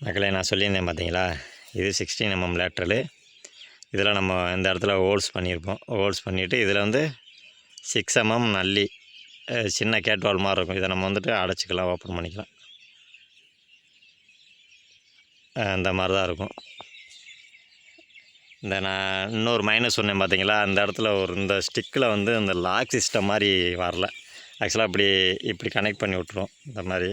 மக்களே, நான் சொல்லியிருந்தேன் பார்த்தீங்களா, இது 16 mm லேட்ரலு. இதில் நம்ம இந்த இடத்துல ஹோல்ஸ் பண்ணியிருப்போம். ஹோல்ஸ் பண்ணிவிட்டு இதில் வந்து 6 mm நல்லி சின்ன கேட்வால் மாதிரி இருக்கும். இதை நம்ம வந்துட்டு அடைச்சிக்கலாம், ஓப்பன் பண்ணிக்கலாம். இந்த மாதிரி தான் இருக்கும். இந்த நான் இன்னொரு மைனஸ் சொன்னேன் பார்த்தீங்களா, அந்த இடத்துல இந்த ஸ்டிக்கில் வந்து இந்த லாக் சிஸ்டம் மாதிரி வரல. ஆக்சுவலாக இப்படி கனெக்ட் பண்ணி விட்ருவோம். இந்த மாதிரி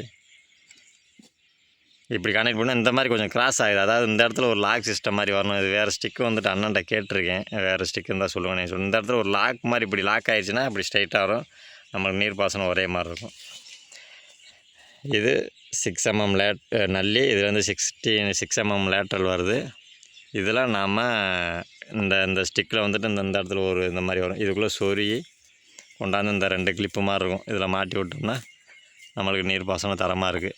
இப்படி கனெக்ட் பண்ணால் இந்த மாதிரி கொஞ்சம் கிராஸ் ஆகுது. அதாவது இந்த இடத்துல ஒரு லாக் சிஸ்டம் மாதிரி வரணும். இது வேறு ஸ்டிக்கு வந்துட்டு அண்ணன்ட்ட கேட்டிருக்கேன், வேறு ஸ்டிக்கு இருந்தால் சொல்லுவேன். இந்த இடத்துல ஒரு லாக் மாதிரி இப்படி லாக் ஆகிடுச்சுன்னா இப்படி ஸ்ட்ரைட்டாக வரும். நம்மளுக்கு நீர்ப்பாசனம் ஒரே மாதிரி இருக்கும். இது 6 mm நல்லி. இது வந்து 6 mm லேட்ரல் வருது. இதில் நாம் இந்த ஸ்டிக்கில் வந்துட்டு இந்த இடத்துல ஒரு இந்த மாதிரி வரும். இதுக்குள்ளே சொருகி கொண்டாந்து இந்த 2 கிளிப்பு மாதிரி இருக்கும், இதில் மாட்டி விட்டோம்னா நம்மளுக்கு நீர்ப்பாசனம் தரமாக இருக்குது.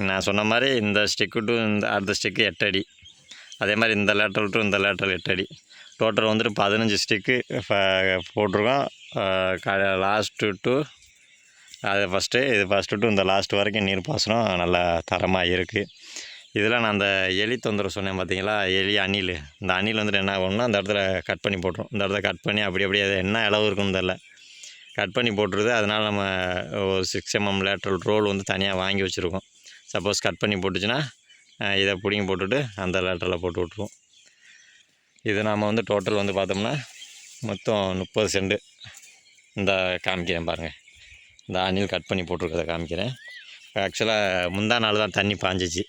நான் சொன்ன மாதிரி இந்த ஸ்டிக்கு டு இந்த அடுத்த ஸ்டிக்கு 8 அடி, அதே மாதிரி இந்த லேட்ரல் டு இந்த லேட்ரல் 8 அடி. டோட்டல் வந்துட்டு 15 ஸ்டிக்கு போட்டிருக்கோம். லாஸ்ட்டு டு அது ஃபஸ்ட்டு டு இந்த லாஸ்ட் வரைக்கும் நீர்ப்பாசனம் நல்லா தரமாக இருக்குது. இதில் நான் அந்த எலி தொந்தரவு சொன்னேன் பார்த்தீங்களா, அணில். இந்த அணில் வந்துட்டு என்ன ஆகும்னா அந்த இடத்துல கட் பண்ணி போட்டுரும். இந்த இடத்துல கட் பண்ணி அப்படியே அது என்ன அளவு இருக்குன்னு தெரில, கட் பண்ணி போட்டுருது. அதனால் நம்ம ஒரு 6 mm லேட்ரல் ரோல் வந்து தனியாக வாங்கி வச்சுருக்கோம். சப்போஸ் கட் பண்ணி போட்டுச்சுன்னா இதை பிடிங்கி போட்டுட்டு அந்த லேட்ரலில் போட்டு விட்ருவோம். இது நாம் வந்து டோட்டல் வந்து பார்த்தோம்னா மொத்தம் 30 சென்ட். இந்த காமிக்கிறேன் பாருங்கள், இந்த அணில் கட் பண்ணி போட்டிருக்கதை காமிக்கிறேன். ஆக்சுவலாக முந்தா நாள் தான் தண்ணி பாஞ்சிச்சு.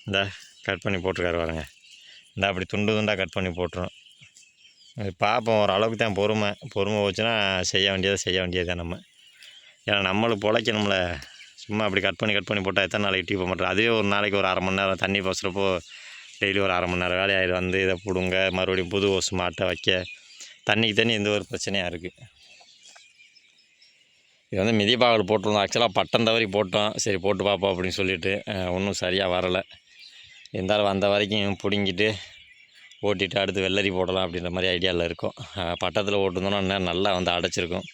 இந்த கட் பண்ணி போட்டிருக்காரு பாருங்க. இந்த அப்படி துண்டு துண்டாக கட் பண்ணி போட்டுரும். பார்ப்போம், ஓரளவுக்கு தான் பொறுமை போச்சுன்னா செய்ய வேண்டியது தான் நம்ம. ஏன்னா நம்மளுக்கு பொழைக்கணும்ல. சும்மா அப்படி கட் பண்ணி போட்டால் எத்தனை நாளைக்கு டீ போக மாட்டோம். அதுவே ஒரு நாளைக்கு ஒரு 1/2 மணி நேரம் தண்ணி பாய்ச்சுறப்போ டெய்லி ஒரு 1/2 மணி நேரம் வேலையாயிடும். வந்து இதை பிடுங்க, மறுபடியும் புது ஓஸ் மாட்டை வைக்க, தண்ணி எந்த ஒரு பிரச்சனையாக இருக்குது. இது வந்து மிதிப்பாகல் போட்டிருந்தோம். ஆக்சுவலாக பட்டம் தவறி போட்டோம். சரி போட்டு பார்ப்போம் அப்படின்னு சொல்லிட்டு ஒன்றும் சரியாக வரலை. இருந்தாலும் வந்த வரைக்கும் பிடுங்கிட்டு ஓட்டிட்டு அடுத்து வெள்ளரி போடலாம் அப்படின்ற மாதிரி ஐடியாவில் இருக்கும். பட்டத்தில் ஓட்டுருந்தோன்னா நல்லா வந்து அடைச்சிருக்கும்.